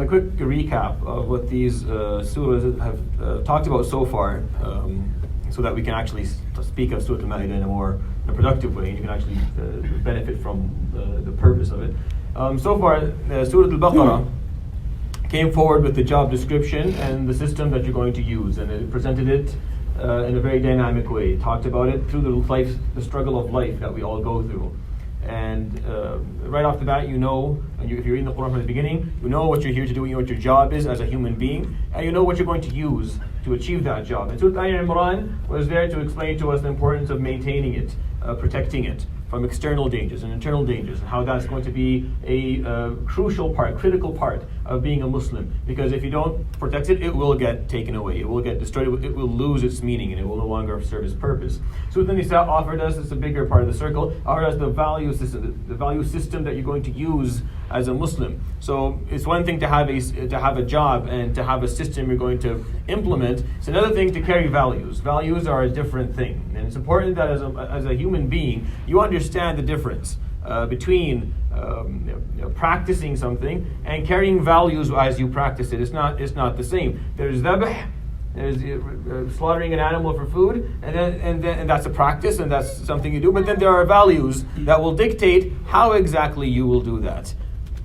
a quick recap of what these surahs have talked about so far, so that we can actually speak of Surat Al-Ma'idah in a productive way, and you can actually benefit from the purpose of it. So far, Surat Al-Baqarah came forward with the job description and the system that you're going to use, and it presented it in a very dynamic way. It talked about it through the struggle of life that we all go through. And right off the bat, you know, and if you're reading the Quran from the beginning, you know what you're here to do, you know what your job is as a human being, and you know what you're going to use to achieve that job. And Surah Al-Imran was there to explain to us the importance of maintaining it, protecting it from external dangers and internal dangers, and how that's going to be a critical part of being a Muslim. Because if you don't protect it, it will get taken away, it will get destroyed, it will lose its meaning, and it will no longer serve its purpose. Surah An-Nisa offered us, it's a bigger part of the circle, offered us the value system that you're going to use as a Muslim. So it's one thing to have a job and to have a system you're going to implement. It's another thing to carry values. Values are a different thing, and it's important that as a human being, you understand the difference between practicing something and carrying values as you practice it. It's not the same. There's dhabh, there's slaughtering an animal for food, and that's a practice, and that's something you do. But then there are values that will dictate how exactly you will do that.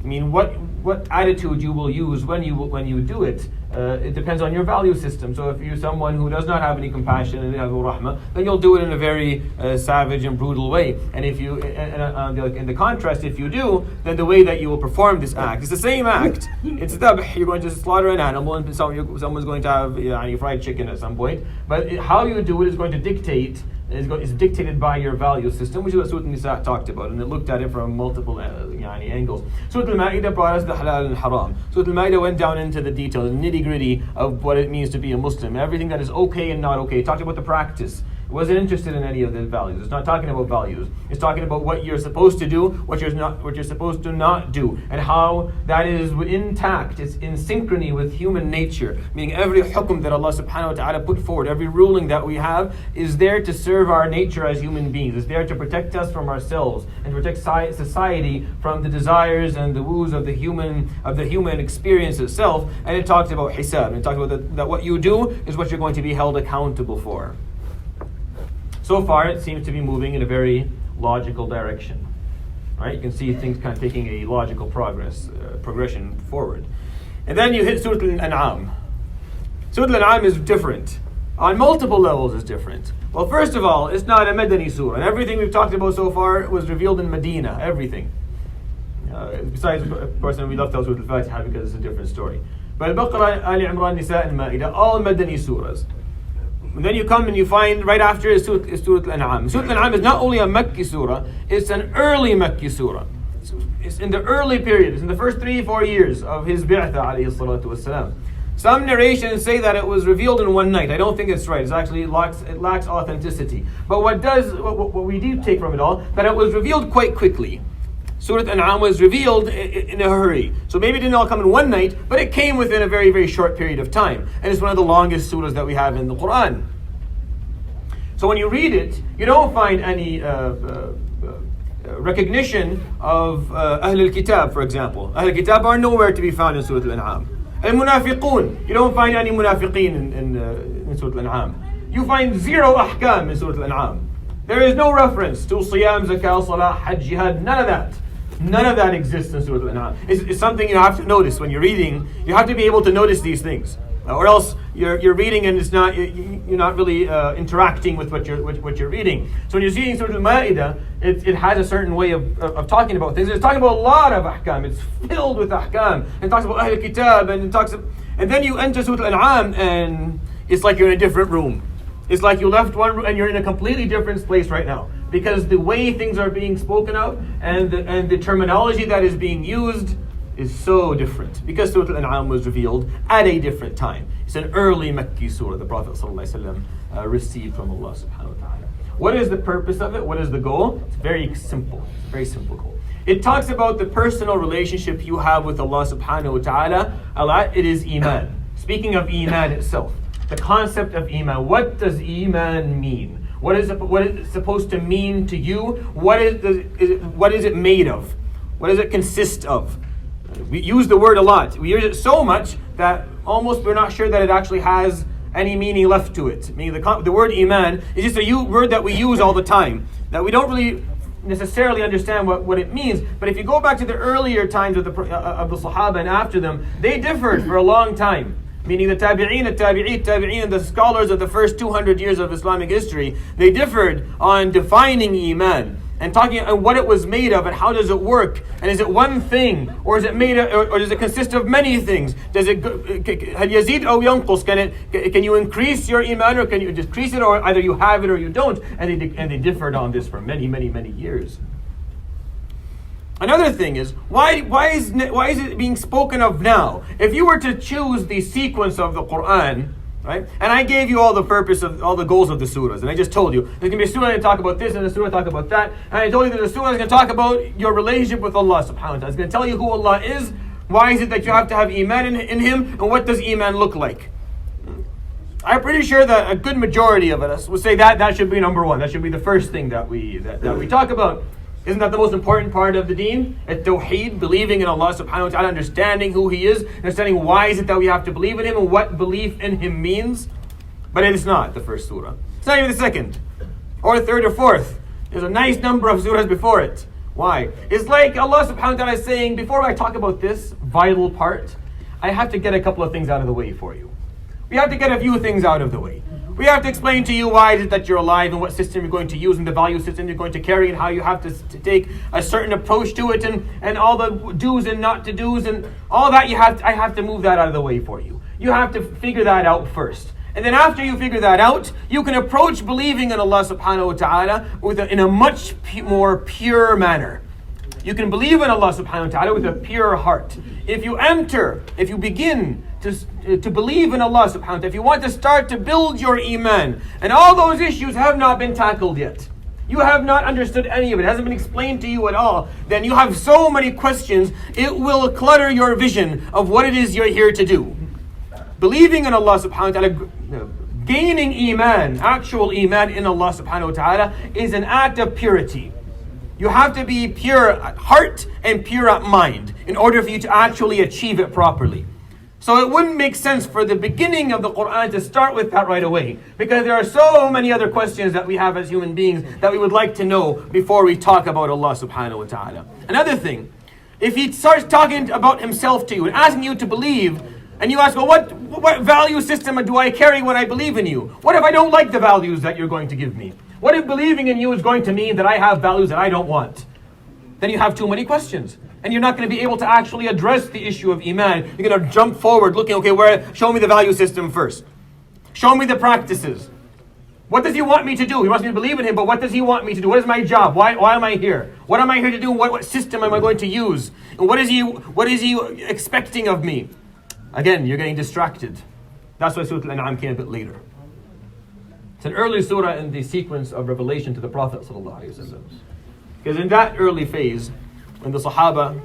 I mean, what attitude you will use when you do it. It depends on your value system. So if you're someone who does not have any compassion and have rahmah, then you'll do it in a very savage and brutal way. And if you, in the contrast, if you do, then the way that you will perform this act, it's the same act. It's dhabh. You're going to slaughter an animal, and someone's going to have fried chicken at some point. But how you do it is going to dictate. Is dictated by your value system, which is what Surat An-Nisa talked about, and it looked at it from multiple angles. Surat Al-Ma'idah brought us the halal and haram. Surat Al-Ma'idah went down into the details, the nitty-gritty of what it means to be a Muslim, everything that is okay and not okay. It talked about the practice. It wasn't interested in any of the values. It's not talking about values. It's talking about what you're supposed to do, what you're supposed to not do, and how that is intact. It's in synchrony with human nature. Meaning every hukm that Allah subhanahu wa ta'ala put forward, every ruling that we have, is there to serve our nature as human beings. It's there to protect us from ourselves and protect society from the desires and the woes of the human experience itself. And it talks about hisab. And it talks about that what you do is what you're going to be held accountable for. So far, it seems to be moving in a very logical direction. Right? You can see things kind of taking a logical progression forward. And then you hit Surat Al-Anam. Surat Al-Anam is different. On multiple levels, it's different. Well, first of all, it's not a Madani surah. And everything we've talked about so far was revealed in Medina. Everything. Besides, of course, we left out Surat Al-Fatiha because it's a different story. But Al-Baqarah, Ali Imran, Nisa, and Ma'idah, all Madani surahs. And then you come and you find right after is Surat Al-Anam. Surat Al-Anam is not only a Makki surah, it's an early Makki surah. It's in the early period, it's in the first 3-4 years of his bi'atha, alayhi salatu wassalam. Some narrations say that it was revealed in one night. I don't think it's right. It lacks authenticity. But what we do take from it all, that it was revealed quite quickly. Surat Al-Anam was revealed in a hurry. So maybe it didn't all come in one night, but it came within a very, very short period of time. And it's one of the longest surahs that we have in the Quran. So when you read it, you don't find any recognition of Ahl al-Kitab, for example. Ahl al-Kitab are nowhere to be found in Surat Al-Anam. Al-Munafiqun, you don't find any Munafiqeen in Surat Al-Anam. You find zero ahkam in Surat Al-Anam. There is no reference to Siyam, Zakah, Salah, Hajj, Jihad, none of that. None of that exists in Surat Al-Anam. It's something you have to notice when you're reading. You have to be able to notice these things, or else you're reading and you're not really interacting with what you're reading. So when you're reading Surat Al-Ma'idah, it has a certain way of talking about things. It's talking about a lot of ahkam. It's filled with ahkam. It talks about Ahl Kitab, and then you enter Surat Al-Anam, and it's like you're in a different room. It's like you left one room and you're in a completely different place right now, because the way things are being spoken of and the terminology that is being used is so different, because Surat Al-Anam was revealed at a different time. It's an early Makki surah the Prophet ﷺ received from Allah subhanahu wa ta'ala. What is the purpose of it? What is the goal? It's very simple. It's a very simple goal. It talks about the personal relationship you have with Allah subhanahu wa ta'ala. It is Iman. Speaking of Iman itself, the concept of Iman. What does Iman mean? What is it supposed to mean to you? What is it made of? What does it consist of? We use the word a lot. We use it so much that almost we're not sure that it actually has any meaning left to it. Meaning the word iman is just a word that we use all the time, that we don't really necessarily understand what it means. But if you go back to the earlier times of the Sahaba and after them, they differed for a long time. Meaning the tabi'een, and the scholars of the first 200 years of Islamic history, they differed on defining iman and talking about what it was made of and how does it work, and is it one thing, or is it made of, or does it consist of many things? Does it هل يزيد أو ينقص? Can you increase your iman or can you decrease it, or either you have it or you don't? And they differed on this for many years. Another thing is, why is it being spoken of now? If you were to choose the sequence of the Quran, right? And I gave you all the purpose of all the goals of the surahs, and I just told you there's going to be a surah that talk about this and a surah talk about that, and I told you that the surah is going to talk about your relationship with Allah subhanahu wa ta'ala. It's going to tell you who Allah is, why is it that you have to have iman in Him, and what does iman look like. I'm pretty sure that a good majority of us would say that should be number one. That should be the first thing that we talk about. Isn't that the most important part of the deen? At-Tawheed, believing in Allah subhanahu wa ta'ala, understanding who He is, understanding why is it that we have to believe in Him and what belief in Him means. But it is not the first surah. It's not even the second, or the third or fourth. There's a nice number of surahs before it. Why? It's like Allah subhanahu wa ta'ala is saying, before I talk about this vital part, I have to get a couple of things out of the way for you. We have to get a few things out of the way. We have to explain to you why it is that you're alive and what system you're going to use and the value system you're going to carry and how you have to take a certain approach to it and all the do's and not to do's and all that. I have to move that out of the way for you. You have to figure that out first. And then after you figure that out, you can approach believing in Allah subhanahu wa ta'ala in a much more pure manner. You can believe in Allah subhanahu wa ta'ala with a pure heart. If you begin to believe in Allah subhanahu wa ta'ala, if you want to start to build your iman, and all those issues have not been tackled yet, you have not understood any of it, hasn't been explained to you at all, then you have so many questions, it will clutter your vision of what it is you're here to do. Believing in Allah subhanahu wa ta'ala, gaining iman, actual iman in Allah subhanahu wa ta'ala, is an act of purity. You have to be pure at heart and pure at mind in order for you to actually achieve it properly. So it wouldn't make sense for the beginning of the Quran to start with that right away, because there are so many other questions that we have as human beings that we would like to know before we talk about Allah subhanahu wa ta'ala. Another thing, if He starts talking about Himself to you and asking you to believe, and you ask, well, what value system do I carry when I believe in you? What if I don't like the values that you're going to give me? What if believing in you is going to mean that I have values that I don't want? Then you have too many questions. And you're not going to be able to actually address the issue of iman. You're going to jump forward looking, show me the value system first. Show me the practices. What does He want me to do? He wants me to believe in Him, but what does He want me to do? What is my job? Why am I here? What am I here to do? What system am I going to use? And what is He expecting of me? Again, you're getting distracted. That's why Surat Al-Anam came a bit later. It's an early surah in the sequence of revelation to the Prophet ﷺ. Because in that early phase, when the Sahaba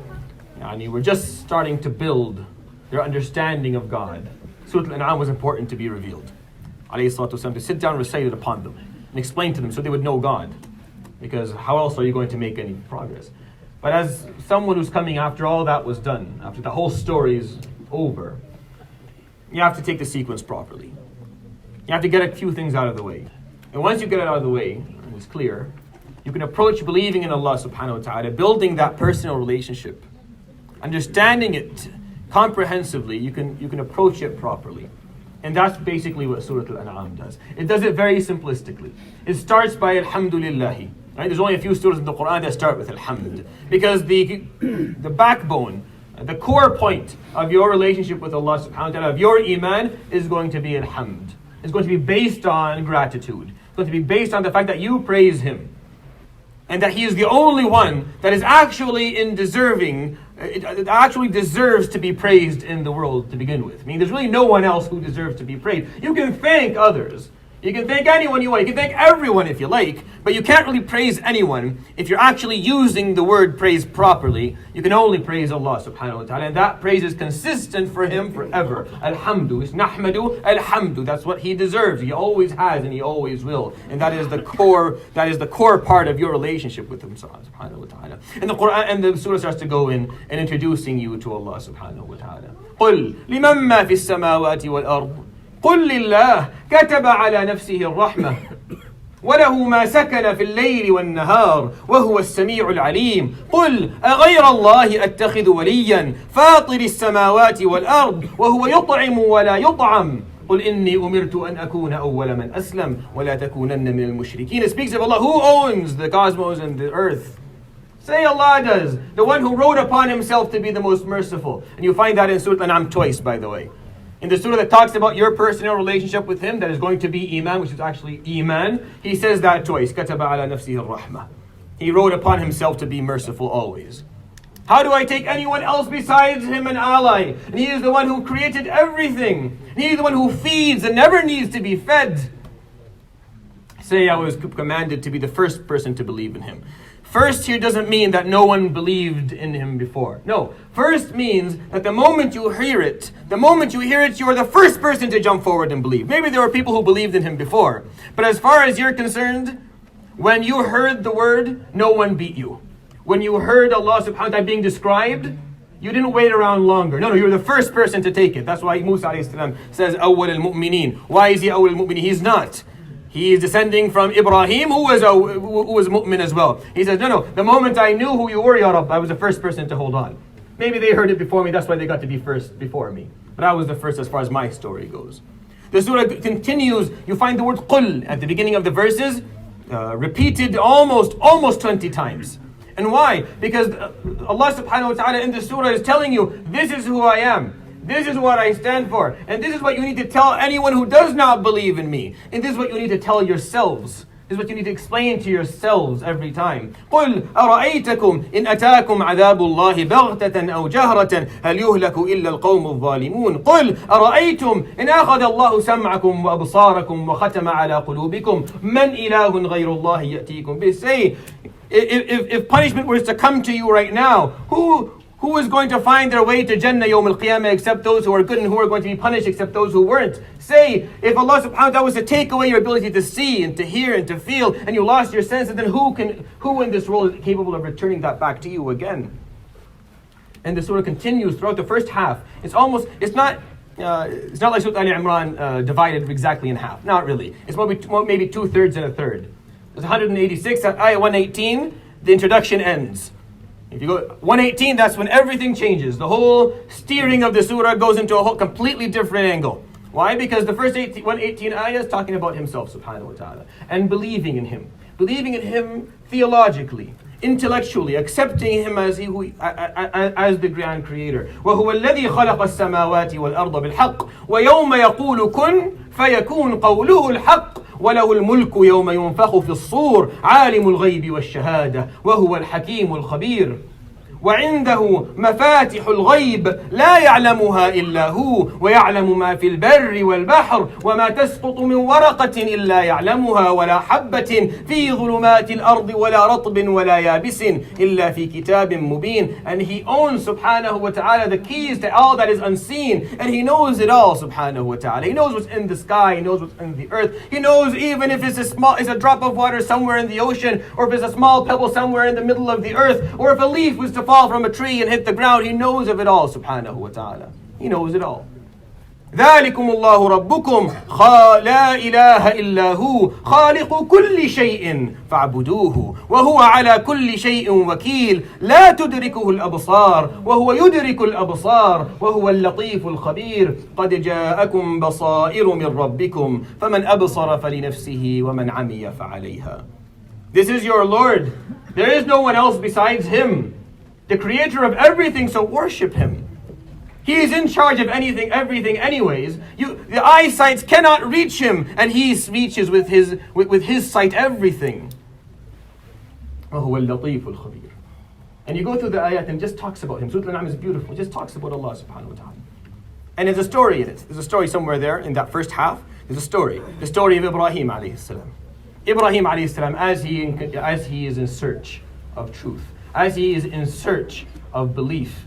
were just starting to build their understanding of God, Surat Al-Anam was important to be revealed. To sit down and recite it upon them and explain to them so they would know God. Because how else are you going to make any progress? But as someone who's coming after all that was done, after the whole story is over, you have to take the sequence properly. You have to get a few things out of the way. And once you get it out of the way, and it's clear, you can approach believing in Allah subhanahu wa ta'ala, building that personal relationship, understanding it comprehensively, you can approach it properly. And that's basically what Surat Al-Anam does. It does it very simplistically. It starts by Alhamdulillahi. Right? There's only a few surahs in the Quran that start with Alhamd. Because the backbone, the core point of your relationship with Allah subhanahu wa ta'ala, of your iman, is going to be Alhamd. It's going to be based on gratitude. It's going to be based on the fact that you praise Him. And that He is the only one that is actually actually deserves to be praised in the world to begin with. I mean, there's really no one else who deserves to be praised. You can thank others. You can thank anyone you want. You can thank everyone if you like, but you can't really praise anyone if you're actually using the word praise properly. You can only praise Allah subhanahu wa ta'ala, and that praise is consistent for Him forever. Alhamdu, it's nahmadu, alhamdu. That's what He deserves. He always has and He always will. And that is the core part of your relationship with Him subhanahu wa ta'ala. And the Quran and the surah starts to go in and introducing you to Allah subhanahu wa ta'ala. قُلْ لِمَنْ مَا فِي السَّمَاوَاتِ وَالْأَرْضِ قل لله كتب على نفسه الرحمة وله ما سكن في الليل والنهار وهو السميع العليم قل أغير الله أتخذ وليا فاطر السماوات والأرض وهو يطعم ولا يطعم قل إني أمرت أن أكون أول من أسلم ولا تكونن من المشركين. It speaks of Allah who owns the cosmos and the earth. Say Allah does, the one who wrote upon Himself to be the most merciful. And you find that in Surat Al-Anam twice, by the way. In the surah that talks about your personal relationship with Him, that is going to be Iman, which is actually Iman, He says that twice. كَتَبَ عَلَى نَفْسِهِ الرَّحْمَةِ. He wrote upon Himself to be merciful always. How do I take anyone else besides Him an ally? And He is the one who created everything. And He is the one who feeds and never needs to be fed. Say I was commanded to be the first person to believe in Him. First here doesn't mean that no one believed in Him before. No. First means that the moment you hear it, you are the first person to jump forward and believe. Maybe there were people who believed in Him before. But as far as you're concerned, when you heard the word, no one beat you. When you heard Allah subhanahu wa ta'ala being described, you didn't wait around longer. No, you were the first person to take it. That's why Musa alayhi salam says, Awwal al-mu'mineen. Why is he Awwal al-mu'mineen? He's not. He is descending from Ibrahim, who was mu'min as well. He says, no, the moment I knew who you were, Ya Rabb, I was the first person to hold on. Maybe they heard it before me, that's why they got to be first before me. But I was the first as far as my story goes. The surah continues, you find the word qul at the beginning of the verses, repeated almost 20 times. And why? Because Allah subhanahu wa ta'ala in the surah is telling you, this is who I am. This is what I stand for. And this is what you need to tell anyone who does not believe in me. And this is what you need to tell yourselves. This is what you need to explain to yourselves every time. قُلْ أَرَأَيْتَكُمْ إِنْ أَتَاكُمْ عَذَابُ اللَّهِ بَغْتَةً أَوْ جَهْرَةً هَلْ يُهْلَكُ إِلَّا الْقَوْمُ الظَّالِمُونَ قُلْ أَرَأَيْتُمْ إِنْ أَخَذَ اللَّهُ سَمْعَكُمْ وَأَبْصَارَكُم وَخَتَمَ عَلَى قُلُوبِكُمْ مَنْ إِلَهٌ غَيْرُ اللَّهِ يَأْتِيكُمْ بِهِ. Say, if punishment was to come to you right now, who is going to find their way to Jannah Yawm al-Qiyamah except those who are good, and who are going to be punished except those who weren't? Say, if Allah subhanahu wa ta'ala was to take away your ability to see and to hear and to feel, and you lost your senses, then who in this world is capable of returning that back to you again? And the surah continues throughout the first half. It's not like Surat Al-Imran divided exactly in half. Not really. It's maybe 2/3 and a third. It's 186 at ayah 118. The introduction ends. If you go 118, that's when everything changes. The whole steering of the surah goes into a whole completely different angle. Why? Because the first 118 ayah is talking about Himself subhanahu wa ta'ala and believing in Him. Believing in Him theologically, intellectually, accepting Him as as the grand creator. وَهُوَ الَّذِي خَلَقَ السَّمَاوَاتِ وَالْأَرْضَ بِالْحَقِّ وَيَوْمَ يَقُولُ كُنْ فَيَكُونُ قَوْلُهُ الْحَقِّ وله الملك يوم ينفخ في الصور عالم الغيب والشهادة وهو الحكيم الخبير وعنده مفاتح الغيب لا يعلمها إلا هو ويعلم ما في البر والبحر وما تسقط من ورقة إلا يعلمها ولا حبة في ظلمات الأرض ولا رطب ولا يابس إلا في كتاب مبين. And He owns subhanahu wa ta'ala the keys to all that is unseen, and He knows it all subhanahu wa ta'ala. He knows what's in the sky, He knows what's in the earth. He knows even if it's a drop of water somewhere in the ocean, or if it's a small pebble somewhere in the middle of the earth, or if a leaf was to fall from a tree and hit the ground. He knows of it all subhanahu wa ta'ala. He knows it all. ذلكم الله ربكم لا إله إلا هو خالق كل شيء فاعبدوه وهو على كل شيء وكيل لا تدركه الأبصار وهو يدرك الأبصار وهو اللطيف الخبير قد جاءكم بصائر من ربكم فمن أبصر فلنفسه ومن عمي فعليها. This is your Lord. There is no one else besides Him, the creator of everything, so worship Him. He is in charge of anything, everything anyways. The eyesight cannot reach Him, and He reaches with His sight everything. وَهُوَ اللَّطِيفُ الْخَبِيرُ. And you go through the ayat and just talks about Him. Surat Al-Anam is beautiful. It just talks about Allah subhanahu wa ta'ala. And there's a story in it. There's a story somewhere there in that first half There's a story. The story of Ibrahim alayhi salam. Ibrahim alayhi salam, as he is in search of truth, as he is in search of belief.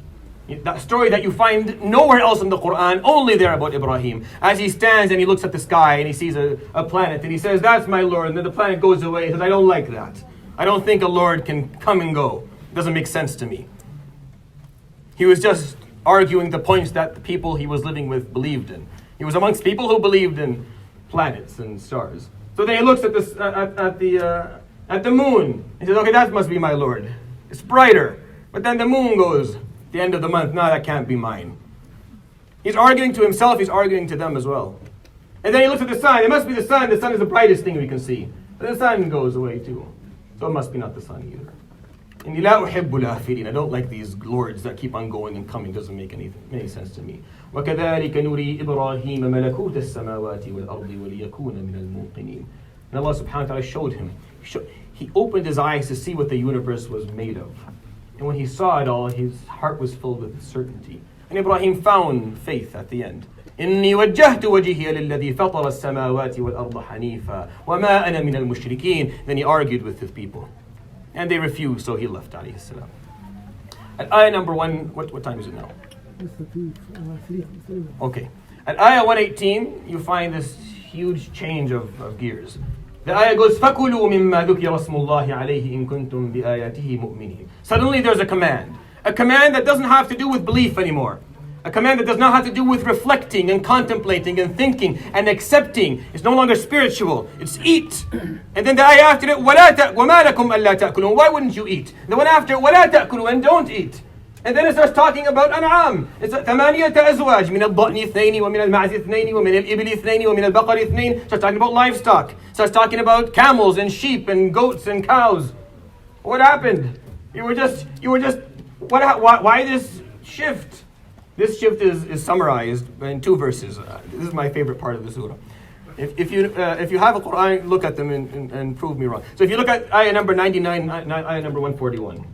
That story that you find nowhere else in the Quran, only there about Ibrahim. As he stands and he looks at the sky and he sees a planet and he says, "That's my Lord." And then the planet goes away. He says, "I don't like that. I don't think a Lord can come and go. It doesn't make sense to me." He was just arguing the points that the people he was living with believed in. He was amongst people who believed in planets and stars. So then he looks at the moon. He says, "Okay, that must be my Lord. It's brighter." But then the moon goes. The end of the month, no, that can't be mine. He's arguing to himself, he's arguing to them as well. And then he looks at the sun, it must be the sun is the brightest thing we can see. But the sun goes away too. So it must be not the sun either. إِنِّي لَا أُحِبُّ الْآخِرِينَ. I don't like these lords that keep on going and coming, doesn't make any sense to me. وَكَذَلِكَ نُرِي إِبْرَاهِيمَ مَلَكُوتَ السَّمَاوَاتِ وَالْأَرْضِ وَلِيَكُونَ مِنَ الْمُوقِنِينَ. And Allah subhanahu wa ta'ala showed him. He opened his eyes to see what the universe was made of. And when he saw it all, his heart was filled with certainty. And Ibrahim found faith at the end. إِنِّي وَجَّهْتُ وَجْهِيَ لِلَّذِي فَطَرَ السَّمَاوَاتِ وَالْأَرْضَ حَنِيفًا وَمَا أَنَا مِنَ الْمُشْرِكِينَ. Then he argued with his people. And they refused, so he left, alayhi salam. At ayah number 1, what time is it now? Okay. At ayah 118, you find this huge change of gears. The ayah goes, فَكُلُوا مِمَّا ذُكِرَ اسْمُ اللَّهِ عَلَيْهِ إِن كُنتُم بِآيَاتِهِ مُؤْمِنِينَ. Suddenly there's a command that doesn't have to do with belief anymore. A command that does not have to do with reflecting and contemplating and thinking and accepting. It's no longer spiritual. It's eat. And then the ayah after it, وَمَا لَكُمْ أَلَّا تَأْكُلُوا. Why wouldn't you eat? The one after, وَلَا تَأْكُلُوا, and don't eat. And then it starts talking about أنعام. It's ثمانية أزواج من الضأن اثنين ومن المعز اثنين ومن الإبل اثنين ومن البقر اثنين. Starts talking about livestock. Starts talking about camels and sheep and goats and cows. What happened? You were just. Why this shift? This shift is summarized in 2 verses. This is my favorite part of the surah. If you have a Quran, look at them and prove me wrong. So if you look at ayah number 99, ayah number 141.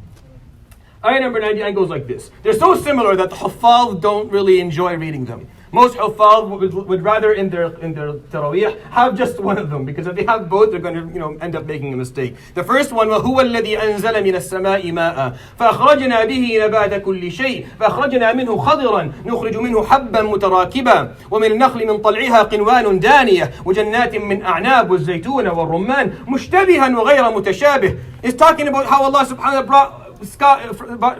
Ayah number 99 goes like this. They're so similar that the Huffaz don't really enjoy reading them. Most Huffaz would rather in their Taraweeh have just one of them, because if they have both, they're going to end up making a mistake. The first one, وَهُوَ الَّذِي أَنزَلَ مِنَ السَّمَاءِ مَاءً فَأَخْرَجْنَا بِهِ نَبَاتَ كُلِّ شَيْءٍ فَأَخْرَجْنَا مِنْهُ خَضِرًا نُخْرِجُ مِنْهُ حَبًّا مُتَرَاكِبًا وَمِنَ النَّخْلِ مِنْ طَلْعِهَا قِنْوَانٌ دَانِيَةٌ وَجَنَّاتٍ مِنْ أَعْنَابٍ وَالزَّيْتُونَ وَالرُّمَّانَ مُشْتَبِهًا وَغَيْرَ متشابه. It's talking about how Allah subhanahu wa ta'ala brought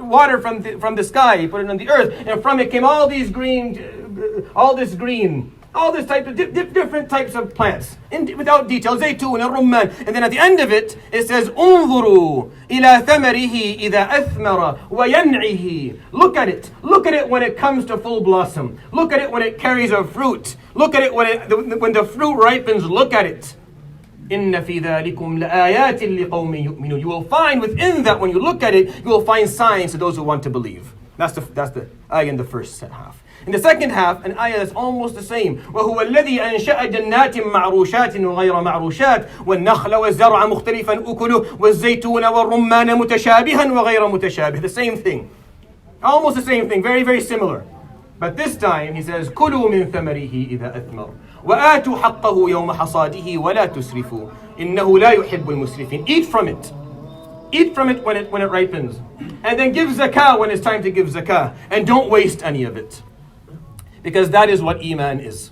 water from the sky, he put it on the earth, and from it came all this type of different types of plants, without detail, zaytun and rumman. And then at the end of it, it says, انظروا إلى ثمره إذا أثمر وينعه. Look at it when it comes to full blossom. Look at it when it carries a fruit. Look at it when the fruit ripens. Look at it. إِنَّ فِي ذَلِكُمْ لَآيَاتٍ لِقَوْمٍ يُؤْمِنُونَ. You will find within that, when you look at it, you will find signs to those who want to believe. That's the ayah in the first half. In the second half, an ayah that's almost the same. وَهُوَ الَّذِي أَنْشَأَ جَنَّاتٍ مَعْرُوشَاتٍ وَغَيْرَ مَعْرُوشَاتٍ وَالنَّخْلَ وَالزَّرْعَ مُخْتَلِفًا أُكُلُهُ وَالزَّيْتُونَ وَالرُّمَّانَ مُتَشَابِهًا وَغَيْرَ مُتَشَابِهٍ. The same thing. Almost the same thing. Very, very similar. But this time, he says, كُلُوا مِنْ ثَمَرِهِ إِذَا أَثْمَرَ وَآتُوا حَقَّهُ يَوْمَ حَصَادِهِ وَلَا تُسْرِفُوا إِنَّهُ لَا يُحِبُّ الْمُسْرِفِينَ. Eat from it. Eat from it when it ripens. And then give zakah when it's time to give zakah. And don't waste any of it. Because that is what Iman is.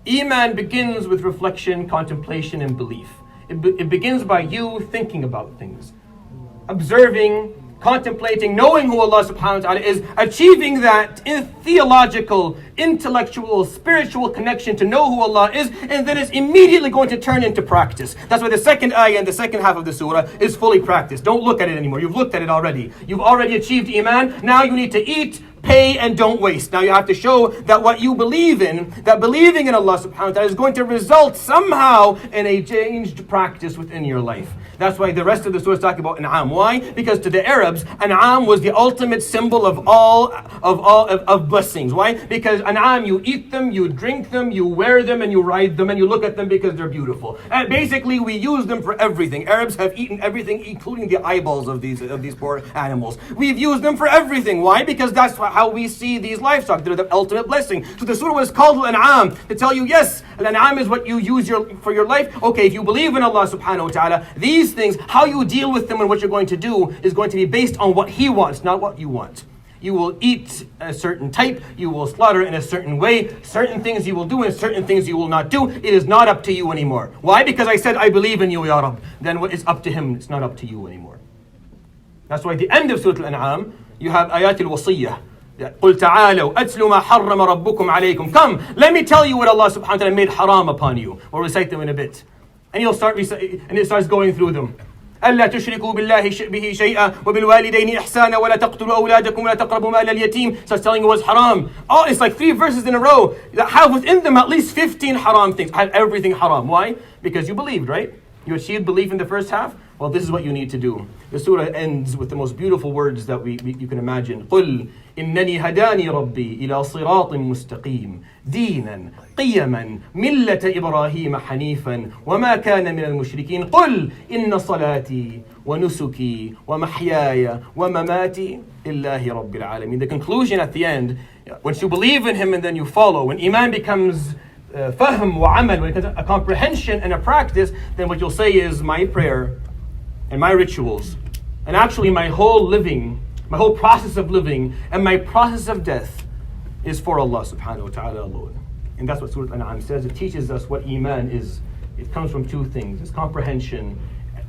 Iman begins with reflection, contemplation, and belief. It begins by you thinking about things. Observing, contemplating, knowing who Allah subhanahu wa ta'ala is, achieving that in theological, intellectual, spiritual connection to know who Allah is, and then it's immediately going to turn into practice. That's why the second ayah and the second half of the surah is fully practiced. Don't look at it anymore. You've looked at it already. You've already achieved Iman. Now you need to eat, pay, and don't waste. Now you have to show that what you believe in, that believing in Allah subhanahu wa ta'ala is going to result somehow in a changed practice within your life. That's why the rest of the surah is talking about An'am. Why? Because to the Arabs, An'am was the ultimate symbol of blessings. Why? Because An'am, you eat them, you drink them, you wear them, and you ride them, and you look at them because they're beautiful. And basically, we use them for everything. Arabs have eaten everything, including the eyeballs of these poor animals. We've used them for everything. Why? Because that's how we see these livestock. They're the ultimate blessing. So the surah was called Al-Anam to tell you, yes, Al-Anam is what you use for your life. Okay, if you believe in Allah subhanahu wa ta'ala, these things, how you deal with them and what you're going to do is going to be based on what He wants, not what you want. You will eat a certain type, you will slaughter in a certain way, certain things you will do and certain things you will not do. It is not up to you anymore. Why? Because I said, I believe in you, Ya Rabb. Then what is up to Him, it's not up to you anymore. That's why at the end of Surat Al-Anam, you have Ayat al-Wasiyyah. قُلْ تَعَالَوْا أَتْلُ مَا حَرَّمَ رَبُّكُمْ عَلَيْكُمْ. Come, let me tell you what Allah subhanahu wa ta'ala made haram upon you. We'll recite them in a bit. And you'll start and it starts going through them. ألا تشركوا بالله به شيئا وبالوالدين إحسانا ولا تقتلوا أولادكم ولا تقربوا مال اليتيم. Starts telling you what's haram. Oh, it's like 3 verses in a row that have within them at least 15 haram things. Have everything haram. Why? Because you believed, right? You achieved belief in the first half. Well, this is what you need to do. The surah ends with the most beautiful words that you can imagine. قُلْ إِنَّنِي هَدَانِي رَبِّي إِلَى صِرَاطٍ مُسْتَقِيمٍ دِينًا قِيَمًا مِلَّةَ إِبْرَاهِيمَ حَنِيفًا وَمَا كَانَ مِنَ الْمُشْرِكِينَ قُلْ إِنَّ صَلَاتِي وَنُسُكِي وَمَحْيَايَ وَمَمَاتِي لِلَّهِ رَبِّ الْعَالَمِينَ. The conclusion at the end, once you believe in Him and then you follow, when Iman becomes fahm wa amal, when it becomes a comprehension and a practice, then what you'll say is, my prayer and my rituals, and actually my whole living, my whole process of living, and my process of death is for Allah subhanahu wa ta'ala alone. And that's what Surat Al-Anam says. It teaches us what Iman is. It comes from 2 things. It's comprehension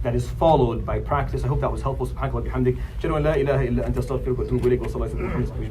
that is followed by practice. I hope that was helpful. Subhanahu wa bihamdik. Ashhadu an la ilaha illa anta astaghfiruka wa atubu ilayk wa sallallahu alayhi wa sallam.